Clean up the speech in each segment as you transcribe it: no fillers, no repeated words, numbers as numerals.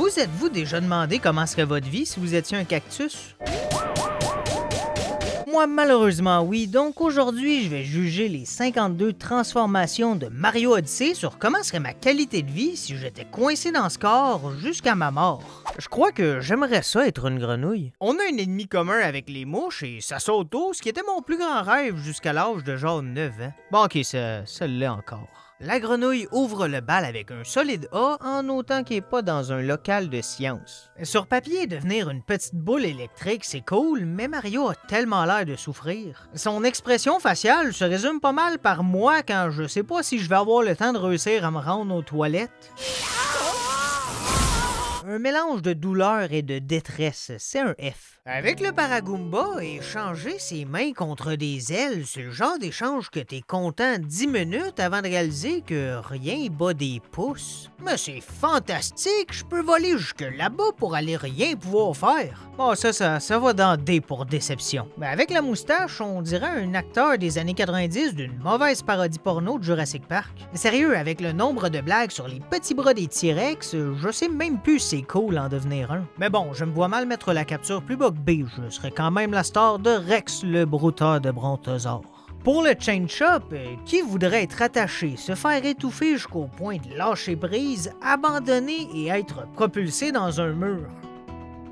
Vous êtes-vous déjà demandé comment serait votre vie si vous étiez un cactus? Moi, malheureusement, oui. Donc aujourd'hui, je vais juger les 52 transformations de Mario Odyssey sur comment serait ma qualité de vie si j'étais coincé dans ce corps jusqu'à ma mort. Je crois que j'aimerais ça être une grenouille. On a un ennemi commun avec les mouches et ça saute haut, ce qui était mon plus grand rêve jusqu'à l'âge de genre 9 ans. Bon, ok, ça l'est encore. La grenouille ouvre le bal avec un solide A en autant qu'il n'est pas dans un local de science. Sur papier, devenir une petite boule électrique, c'est cool, mais Mario a tellement l'air de souffrir. Son expression faciale se résume pas mal par moi quand je sais pas si je vais avoir le temps de réussir à me rendre aux toilettes. Un mélange de douleur et de détresse, c'est un F. Avec le Paragoomba, échanger ses mains contre des ailes, c'est le genre d'échange que t'es content 10 minutes avant de réaliser que rien bat des pouces. Mais c'est fantastique, je peux voler jusque là-bas pour aller rien pouvoir faire. Bon, ça va dans D pour déception. Mais avec la moustache, on dirait un acteur des années 90 d'une mauvaise parodie porno de Jurassic Park. Sérieux, avec le nombre de blagues sur les petits bras des T-Rex, je sais même plus si c'est cool en devenir un. Mais bon, je me vois mal mettre la capture plus bas que B, je serais quand même la star de Rex le brouteur de brontosaure. Pour le Chain Shop, qui voudrait être attaché, se faire étouffer jusqu'au point de lâcher prise, abandonner et être propulsé dans un mur?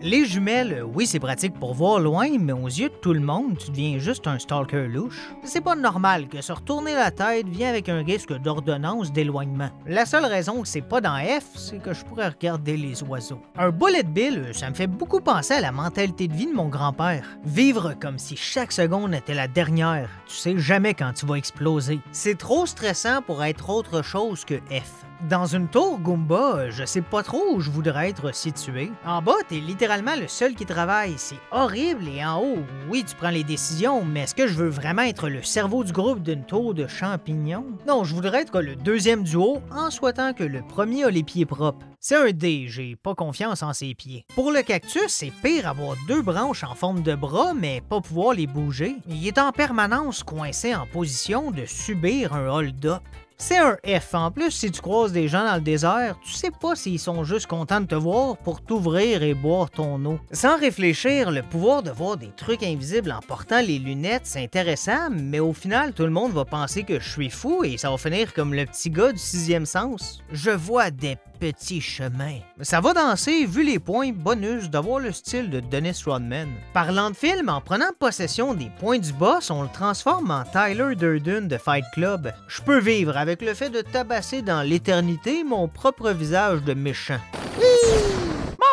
Les jumelles, oui, c'est pratique pour voir loin, mais aux yeux de tout le monde, tu deviens juste un stalker louche. C'est pas normal que se retourner la tête vient avec un risque d'ordonnance d'éloignement. La seule raison que c'est pas dans F, c'est que je pourrais regarder les oiseaux. Un bullet bill, ça me fait beaucoup penser à la mentalité de vie de mon grand-père. Vivre comme si chaque seconde était la dernière. Tu sais jamais quand tu vas exploser. C'est trop stressant pour être autre chose que F. Dans une tour Goomba, je sais pas trop où je voudrais être situé. En bas, t'es littéralement le seul qui travaille. C'est horrible et en haut, oui, tu prends les décisions, mais est-ce que je veux vraiment être le cerveau du groupe d'une tour de champignons? Non, je voudrais être le deuxième du haut en souhaitant que le premier a les pieds propres. C'est un D, j'ai pas confiance en ses pieds. Pour le cactus, c'est pire avoir deux branches en forme de bras, mais pas pouvoir les bouger. Il est en permanence coincé en position de subir un hold-up. C'est un F. En plus, si tu croises des gens dans le désert, tu sais pas s'ils sont juste contents de te voir pour t'ouvrir et boire ton eau. Sans réfléchir, le pouvoir de voir des trucs invisibles en portant les lunettes, c'est intéressant, mais au final, tout le monde va penser que je suis fou et ça va finir comme le petit gars du sixième sens. Je vois des petits chemins. Ça va danser, vu les points bonus, d'avoir le style de Dennis Rodman. Parlant de film, en prenant possession des points du boss, on le transforme en Tyler Durden de Fight Club. Je peux vivre avec le fait de tabasser dans l'éternité mon propre visage de méchant.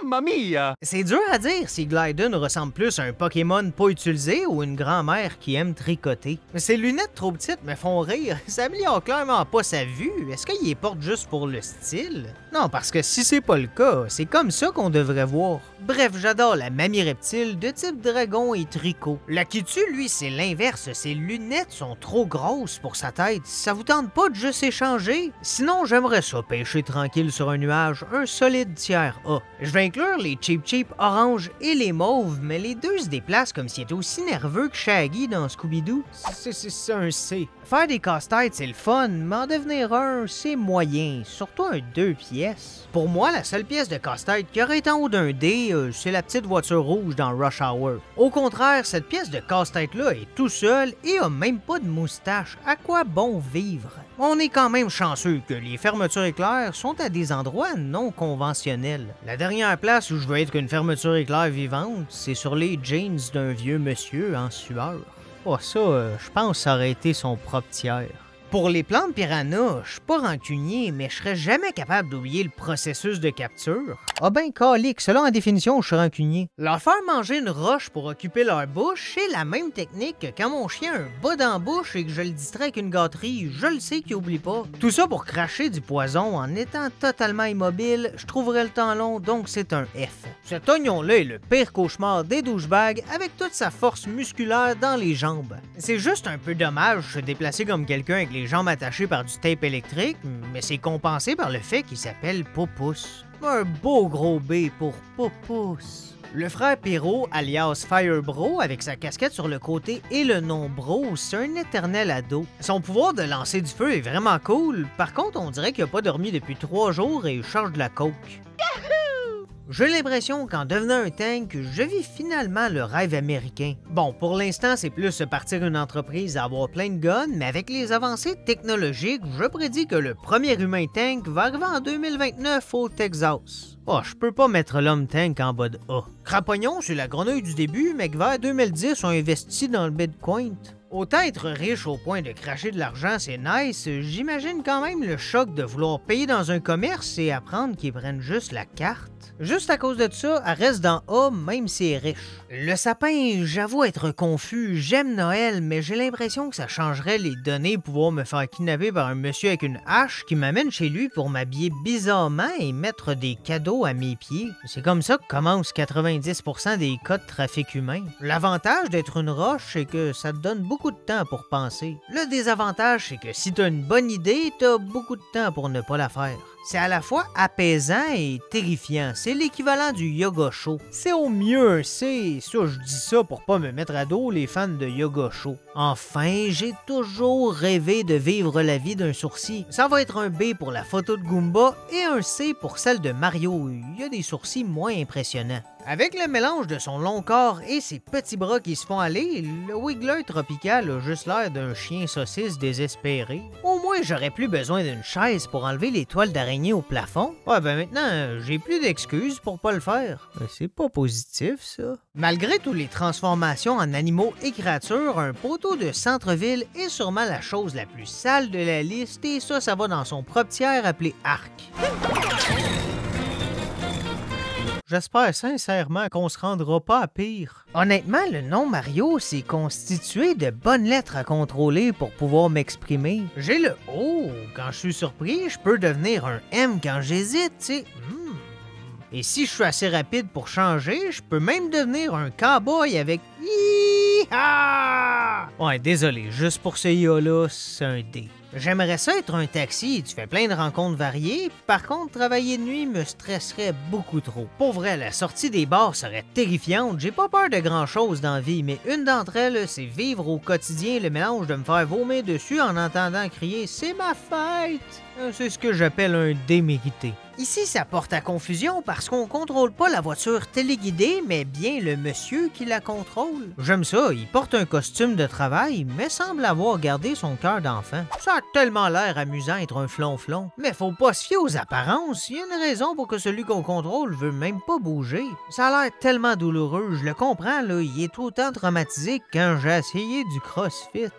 Mamma mia! C'est dur à dire si Glyden ressemble plus à un Pokémon pas utilisé ou une grand-mère qui aime tricoter. Ses lunettes trop petites me font rire, ça améliore clairement pas sa vue. Est-ce qu'il les porte juste pour le style? Non, parce que si c'est pas le cas, c'est comme ça qu'on devrait voir. Bref, j'adore la mamie reptile de type dragon et tricot. La Kitu, lui, c'est l'inverse, ses lunettes sont trop grosses pour sa tête. Ça vous tente pas de juste échanger? Sinon, j'aimerais ça pêcher tranquille sur un nuage, un solide tiers A. Je vais inclure les Cheep orange et les mauves, mais les deux se déplacent comme s'ils étaient aussi nerveux que Shaggy dans Scooby-Doo. C'est un C. Faire des casse-têtes, c'est le fun, mais en devenir un, c'est moyen, surtout un 2 pièces. Pour moi, la seule pièce de casse-tête qui aurait été en haut d'un D, c'est la petite voiture rouge dans Rush Hour. Au contraire, cette pièce de casse-tête-là est tout seule et a même pas de moustache. À quoi bon vivre? On est quand même chanceux que les fermetures éclairs sont à des endroits non conventionnels. La dernière place où je veux être une fermeture éclair vivante, c'est sur les jeans d'un vieux monsieur en sueur. Oh ça, je pense que ça aurait été son propre tiers. Pour les plantes piranha, je suis pas rancunier, mais je serais jamais capable d'oublier le processus de capture. Ah ben calique, selon la définition, je suis rancunier. Leur faire manger une roche pour occuper leur bouche, c'est la même technique que quand mon chien a un bas dans la bouche et que je le distrais avec une gâterie, je le sais qu'il oublie pas. Tout ça pour cracher du poison en étant totalement immobile, je trouverais le temps long, donc c'est un F. Cet oignon-là est le pire cauchemar des douchebags avec toute sa force musculaire dans les jambes. C'est juste un peu dommage de se déplacer comme quelqu'un avec les jambes attachées par du tape électrique, mais c'est compensé par le fait qu'il s'appelle Poupousse. Un beau gros B pour Poupousse. Le frère Pyro, alias Firebro, avec sa casquette sur le côté et le nom Bro, c'est un éternel ado. Son pouvoir de lancer du feu est vraiment cool, par contre on dirait qu'il a pas dormi depuis 3 jours et il charge de la coke. J'ai l'impression qu'en devenant un tank, je vis finalement le rêve américain. Bon, pour l'instant, c'est plus se partir une entreprise à avoir plein de guns, mais avec les avancées technologiques, je prédis que le premier humain tank va arriver en 2029 au Texas. Oh, je peux pas mettre l'homme tank en bas de A. Crampognon, c'est la grenouille du début, mais que vers 2010, on investit dans le Bitcoin. Autant être riche au point de cracher de l'argent, c'est nice, j'imagine quand même le choc de vouloir payer dans un commerce et apprendre qu'ils prennent juste la carte. Juste à cause de ça, elle reste dans A même si elle est riche. Le sapin, j'avoue être confus, j'aime Noël, mais j'ai l'impression que ça changerait les données pouvoir me faire kidnapper par un monsieur avec une hache qui m'amène chez lui pour m'habiller bizarrement et mettre des cadeaux à mes pieds. C'est comme ça que commencent 90% des cas de trafic humain. L'avantage d'être une roche, c'est que ça te donne beaucoup de temps pour penser. Le désavantage, c'est que si t'as une bonne idée, t'as beaucoup de temps pour ne pas la faire. C'est à la fois apaisant et terrifiant. C'est l'équivalent du yoga show. C'est au mieux un C. Ça, je dis ça pour pas me mettre à dos les fans de yoga show. Enfin, j'ai toujours rêvé de vivre la vie d'un sourcil. Ça va être un B pour la photo de Goomba et un C pour celle de Mario. Il y a des sourcils moins impressionnants. Avec le mélange de son long corps et ses petits bras qui se font aller, le Wiggler tropical a juste l'air d'un chien saucisse désespéré. Au moins, j'aurais plus besoin d'une chaise pour enlever les toiles d'araignée au plafond. Ouais, ben maintenant, j'ai plus d'excuses pour pas le faire. C'est pas positif, ça. Malgré toutes les transformations en animaux et créatures, un poteau de centre-ville est sûrement la chose la plus sale de la liste et ça va dans son propre tiers appelé arc. J'espère sincèrement qu'on se rendra pas à pire. Honnêtement, le nom Mario, c'est constitué de bonnes lettres à contrôler pour pouvoir m'exprimer. J'ai le O quand je suis surpris, je peux devenir un M quand j'hésite, tu sais. Et si je suis assez rapide pour changer, je peux même devenir un cowboy avec Hi-ha! Ouais, désolé, juste pour ce IA-là, c'est un D. J'aimerais ça être un taxi, tu fais plein de rencontres variées, par contre, travailler de nuit me stresserait beaucoup trop. Pour vrai, la sortie des bars serait terrifiante, j'ai pas peur de grand-chose dans la vie, mais une d'entre elles, c'est vivre au quotidien le mélange de me faire vomir dessus en entendant crier « C'est ma fête !» C'est ce que j'appelle un démérité. Ici, ça porte à confusion parce qu'on contrôle pas la voiture téléguidée, mais bien le monsieur qui la contrôle. J'aime ça, il porte un costume de travail, mais semble avoir gardé son cœur d'enfant. Ça a tellement l'air amusant être un flonflon. Mais faut pas se fier aux apparences, il y a une raison pour que celui qu'on contrôle veut même pas bouger. Ça a l'air tellement douloureux, je le comprends, là, il est autant traumatisé que quand j'ai essayé du CrossFit.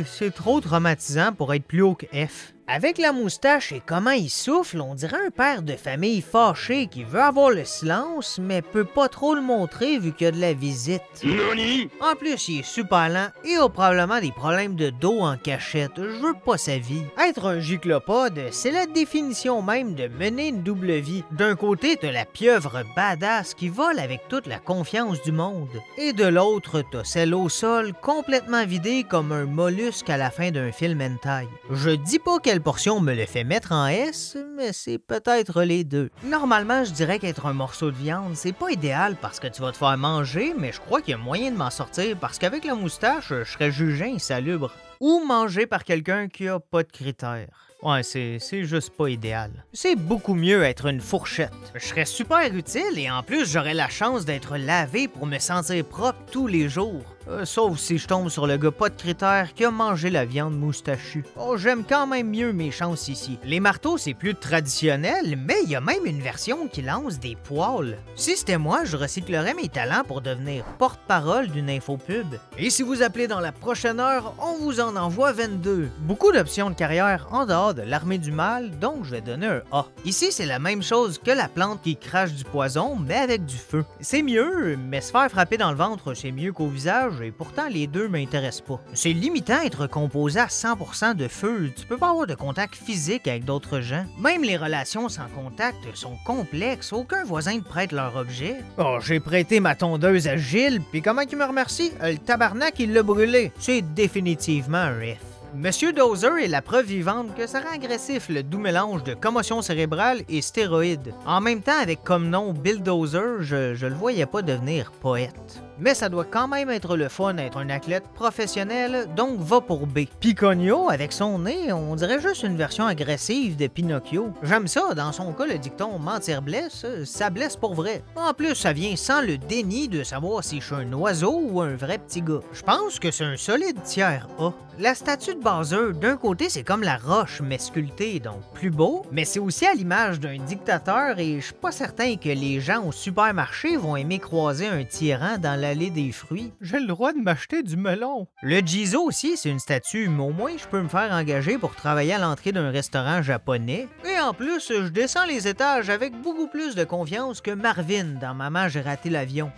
C'est trop traumatisant pour être plus haut que F. Avec la moustache et comment il souffle, on dirait un père de famille fâché qui veut avoir le silence, mais peut pas trop le montrer vu qu'il y a de la visite. Nani? En plus, il est super lent et a probablement des problèmes de dos en cachette. Je veux pas sa vie. Être un gyclopode, c'est la définition même de mener une double vie. D'un côté, t'as la pieuvre badass qui vole avec toute la confiance du monde. Et de l'autre, t'as celle au sol complètement vidée comme un mollusque à la fin d'un film hentai. Je dis pas quelle portion me le fait mettre en S, mais c'est peut-être les deux. Normalement, je dirais qu'être un morceau de viande, c'est pas idéal parce que tu vas te faire manger, mais je crois qu'il y a moyen de m'en sortir parce qu'avec la moustache, je serais jugé insalubre. Ou mangé par quelqu'un qui a pas de critères. Ouais, c'est juste pas idéal. C'est beaucoup mieux être une fourchette. Je serais super utile et en plus, j'aurais la chance d'être lavé pour me sentir propre tous les jours. Sauf si je tombe sur le gars pas de critères qui a mangé la viande moustachue. Oh, j'aime quand même mieux mes chances ici. Les marteaux, c'est plus traditionnel, mais il y a même une version qui lance des poils. Si c'était moi, je recyclerais mes talents pour devenir porte-parole d'une infopub. Et si vous appelez dans la prochaine heure, on vous en envoie 22. Beaucoup d'options de carrière en dehors de l'armée du mal, donc je vais donner un A. Ici, c'est la même chose que la plante qui crache du poison, mais avec du feu. C'est mieux, mais se faire frapper dans le ventre, c'est mieux qu'au visage, et pourtant les deux m'intéressent pas. C'est limitant être composé à 100% de feu, tu peux pas avoir de contact physique avec d'autres gens. Même les relations sans contact sont complexes, aucun voisin ne prête leur objet. Oh, j'ai prêté ma tondeuse à Gilles, puis comment qu'il me remercie? Le tabarnak, il l'a brûlé. C'est définitivement un F. Monsieur Dozer est la preuve vivante que ça rend agressif le doux mélange de commotion cérébrale et stéroïdes. En même temps, avec comme nom Bill Dozer, je le voyais pas devenir poète. Mais ça doit quand même être le fun d'être un athlète professionnel, donc va pour B. Picogno, avec son nez, on dirait juste une version agressive de Pinocchio. J'aime ça, dans son cas, le dicton « mentir blesse », ça blesse pour vrai. En plus, ça vient sans le déni de savoir si je suis un oiseau ou un vrai petit gars. Je pense que c'est un solide tiers A. La statue de Bowser, d'un côté, c'est comme la roche, mais sculptée, donc plus beau, mais c'est aussi à l'image d'un dictateur et je suis pas certain que les gens au supermarché vont aimer croiser un tyran dans l'allée des fruits. J'ai le droit de m'acheter du melon. Le Jizo aussi, c'est une statue, mais au moins je peux me faire engager pour travailler à l'entrée d'un restaurant japonais. Et en plus, je descends les étages avec beaucoup plus de confiance que Marvin dans Maman, j'ai raté l'avion.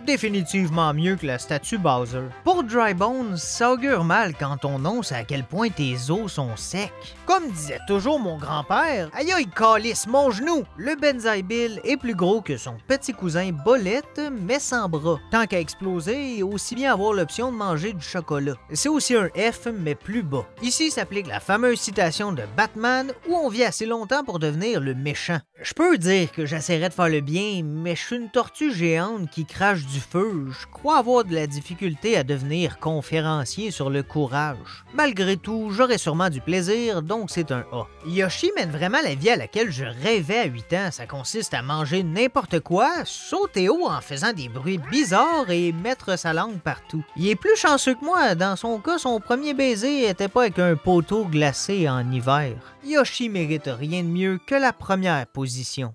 Définitivement mieux que la statue Bowser. Pour Dry Bones, ça augure mal quand ton nom sait à quel point tes os sont secs. Comme disait toujours mon grand-père, aïe aïe calice mon genou! Le Benzaï Bill est plus gros que son petit cousin Bolette, mais sans bras. Tant qu'à exploser, aussi bien avoir l'option de manger du chocolat. C'est aussi un F, mais plus bas. Ici s'applique la fameuse citation de Batman où on vit assez longtemps pour devenir le méchant. Je peux dire que j'essaierai de faire le bien, mais je suis une tortue géante qui crache du feu. Je crois avoir de la difficulté à devenir conférencier sur le courage. Malgré tout, j'aurai sûrement du plaisir, donc c'est un A. Yoshi mène vraiment la vie à laquelle je rêvais à 8 ans. Ça consiste à manger n'importe quoi, sauter haut en faisant des bruits bizarres et mettre sa langue partout. Il est plus chanceux que moi. Dans son cas, son premier baiser était pas avec un poteau glacé en hiver. Yoshi mérite rien de mieux que la première position.